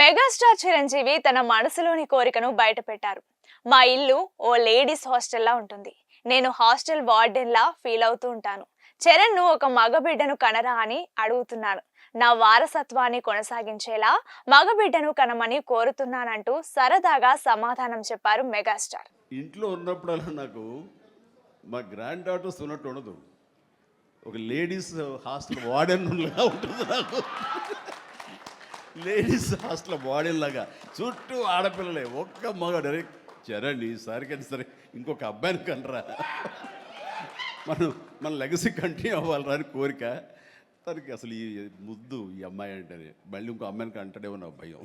Megastar Chiranjeevi తన మనసులోని కోరికను బయటపెట్టారు. మా ఇల్లు ఓ లేడీస్ హాస్టల్లా ఉంటుంది. నేను హాస్టల్ వార్డెన్లా ఫీల్ అవుతూ ఉంటాను. చరణ్ను ఒక మగబిడ్డను కనరా అని అడుగుతున్నాను. నా వారసత్వాన్ని కొనసాగించేలా మగబిడ్డను కనమని కోరుతున్నానంటూ సరదాగా సమాధానం చెప్పారు మెగాస్టార్. ఇంట్లో ఉన్నప్పుడల్లా నాకు మా గ్రాండ్ డాటర్స్ ఉన్నట్టు ఉండదు. ఒక లేడీస్ హాస్టల్ వార్డెన్ లాగా ఉంటుంది నాకు. లేడీస్ హాస్టల్ వార్డెన్ లాగా చుట్టూ ఆడపిల్లలే, ఒక్క మగ డైరెక్ట్ చరణ్ ఈసారికైనా సరే ఇంకొక అబ్బాయిని కనరా, మన లెగసీ కంటిన్యూ అవ్వాలరా అని కోరిక. తనకి అసలు ఈ ముద్దు ఈ అమ్మాయి అంటేనే మళ్ళీ ఇంకో అమ్మాయిని కంటాడేమో నా భయం.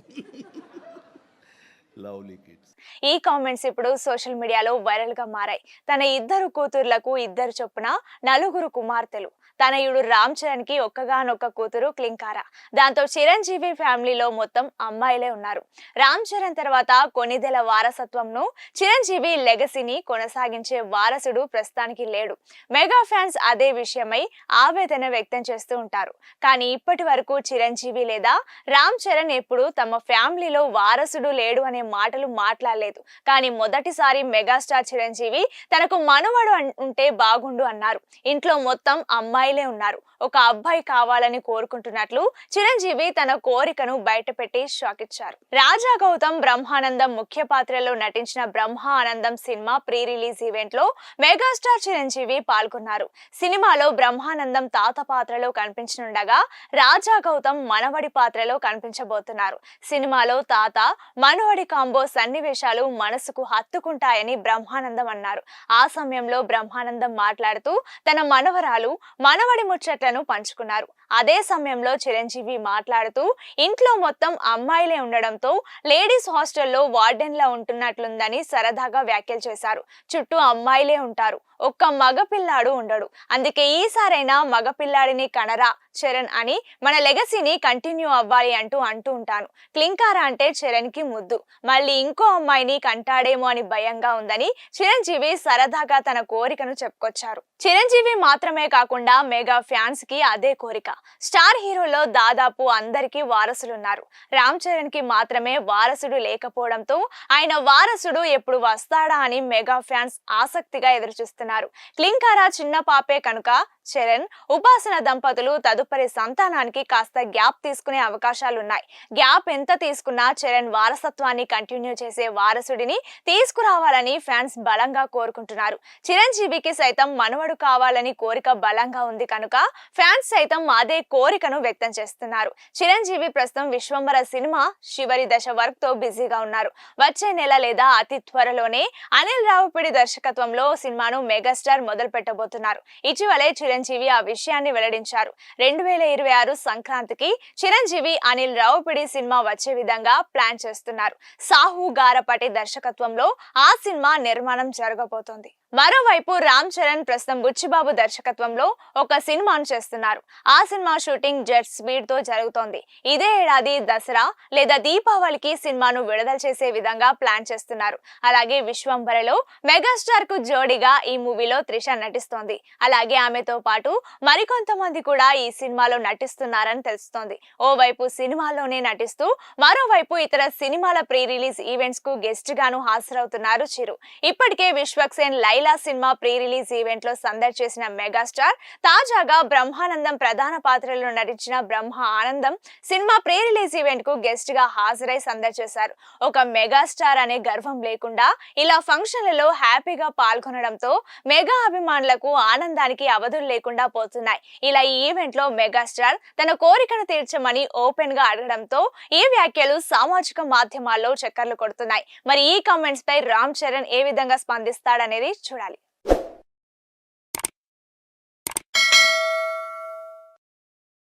Lovely kids. ఈ కామెంట్స్ ఇప్పుడు సోషల్ మీడియాలో వైరల్ గా మారాయి. తన ఇద్దరు కూతుర్లకు ఇద్దరు చొప్పున నలుగురు కుమార్తెలు. తనయుడు రామ్ చరణ్ కి ఒక్కగానొక్క కూతురు క్లింకారా. దాంతో చిరంజీవి ఫ్యామిలీలో మొత్తం అమ్మాయిలే ఉన్నారు. రామ్ చరణ్ తర్వాత కొన్నిదెల వారసత్వంను చిరంజీవి లెగసీని కొనసాగించే వారసుడు ప్రస్తుతానికి లేడు. మెగా ఫ్యాన్స్ అదే విషయమై ఆవేదన వ్యక్తం చేస్తూ ఉంటారు. కానీ ఇప్పటి వరకు చిరంజీవి లేదా రామ్ చరణ్ ఎప్పుడు తమ ఫ్యామిలీలో వారసుడు లేడు అనే మాటలు మాట్లాడలేదు. కానీ మొదటిసారి మెగాస్టార్ చిరంజీవి తనకు మనవడు ఉంటే బాగుండు అన్నారు. ఇంట్లో మొత్తం అమ్మాయిలే ఉన్నారు, ఒక అబ్బాయి కావాలని కోరుకుంటున్నట్లు చిరంజీవి తన కోరికను బయటపెట్టి షాక్ ఇచ్చారు. రాజా గౌతమ్ బ్రహ్మానందం ముఖ్య పాత్రలో నటించిన Brahmanandam cinema pre release event లో మెగాస్టార్ చిరంజీవి పాల్గొన్నారు. సినిమాలో బ్రహ్మానందం తాత పాత్రలో కనిపించనుండగా రాజా గౌతమ్ మనవడి పాత్రలో కనిపించబోతున్నారు. సినిమాలో తాత మనవడి కాంబో సన్నివేశాలు మనసుకు హత్తుకుంటాయని బ్రహ్మానందం అన్నారు. ఆ సమయంలో బ్రహ్మానందం మాట్లాడుతూ తన మనవరాలు మనవడి ముచ్చట్లను పంచుకున్నారు. అదే సమయంలో చిరంజీవి మాట్లాడుతూ ఇంట్లో మొత్తం అమ్మాయిలే ఉండడంతో లేడీస్ హాస్టల్లో వార్డెన్లా ఉంటున్నట్లుందని సరదాగా వ్యాఖ్యలు చేశారు. చుట్టూ అమ్మాయిలే ఉంటారు, ఒక్క మగపిల్లాడు ఉండడు. అందుకే ఈసారైనా మగపిల్లాడిని కనరా చరణ్ అని మన లెగసీని కంటిన్యూ అవ్వాలి అంటూ ఉంటాను. క్లింకారా అంటే చరణ్ కి ముద్దు, మళ్ళీ ఇంకో అమ్మాయిని కంటాడేమో అని భయంగా ఉందని చిరంజీవి సరదాగా తన కోరికను చెప్పుకొచ్చారు. చిరంజీవి మాత్రమే కాకుండా మెగా ఫ్యాన్స్ కి అదే కోరిక. స్టార్ హీరోలో దాదాపు అందరికీ వారసులున్నారు. రామ్ చరణ్ కి మాత్రమే వారసుడు లేకపోవడంతో ఆయన వారసుడు ఎప్పుడు వస్తాడా అని మెగా ఫ్యాన్స్ ఆసక్తిగా ఎదురుచూస్తున్నారు. క్లింకారా చిన్న పాపే కనుక చరణ్, ఉపాసన దంపతులు తదుపరి సంతానానికి కాస్త గ్యాప్ తీసుకునే అవకాశాలున్నాయి. గ్యాప్ ఎంత తీసుకున్నా చరణ్ వారసత్వాన్ని కంటిన్యూ చేసే వారసుడిని తీసుకురావాలని ఫ్యాన్స్ బలంగా కోరుకుంటున్నారు. చిరంజీవికి సైతం మనవడు కావాలని కోరిక బలంగా ఉంది కనుక ఫ్యాన్స్ సైతం అదే కోరికను వ్యక్తం చేస్తున్నారు. చిరంజీవి ప్రస్తుతం విశ్వంబర సినిమా చివరి దశ వర్క్ తో బిజీగా ఉన్నారు. వచ్చే నెల లేదా అతి త్వరలోనే అనిల్ రావుపిడి దర్శకత్వంలో సినిమాను మెగాస్టార్ మొదలు పెట్టబోతున్నారు. ఇటీవలే చిరంజీవి ఆ విషయాన్ని వెల్లడించారు. 2026 సంక్రాంతికి చిరంజీవి అనిల్ రావుపిడి సినిమా వచ్చే విధంగా ప్లాన్ చేస్తున్నారు. సాహు గారపటి దర్శకత్వంలో ఆ సినిమా నిర్మాణం జరగబోతోంది. మరోవైపు రామ్ చరణ్ ప్రస్తుతం బుచ్చిబాబు దర్శకత్వంలో ఒక సినిమాను చేస్తున్నారు. ఆ సినిమా షూటింగ్ జెట్ స్పీడ్ తో జరుగుతోంది. ఇదే ఏడాది దసరా లేదా దీపావళికి సినిమాను విడుదల చేసే విధంగా ప్లాన్ చేస్తున్నారు. అలాగే విశ్వంబరలో మెగాస్టార్ కు జోడిగా ఈ మూవీలో త్రిష నటిస్తోంది. అలాగే ఆమెతో పాటు మరికొంతమంది కూడా ఈ సినిమాలో నటిస్తున్నారని తెలుస్తోంది. ఓవైపు సినిమాలోనే నటిస్తూ మరోవైపు ఇతర సినిమాల ప్రీ రిలీజ్ ఈవెంట్స్ కు గెస్ట్ గాను హాజరవుతున్నారు చిరు. ఇప్పటికే Vishwaksen Laila cinema pre release event లో సందడి చేసిన మెగాస్టార్ తాజాగా బ్రహ్మానందం ప్రధాన పాత్రలో నటించిన బ్రహ్మ ఆనందం సినిమా ప్రీ రిలీజ్ ఈవెంట్ కు గెస్ట్ గా హాజరై సందడి చేశారు. ఒక మెగాస్టార్ అనే గర్వం లేకుండా ఇలా ఫంక్షన్లలో హ్యాపీగా పాల్గొనడంతో మెగా అభిమానులకు ఆనందానికి అవధులు లేకుండా పోతున్నాయి. ఇలా ఈ ఈవెంట్ లో మెగాస్టార్ తన కోరికను తీర్చమని ఓపెన్ గా అడగడంతో ఈ వ్యాఖ్యలు సామాజిక మాధ్యమాల్లో చక్కర్లు కొడుతున్నాయి. మరి ఈ కామెంట్స్ పై రామ్ చరణ్ ఏ విధంగా స్పందిస్తాడనేది చూడాలి.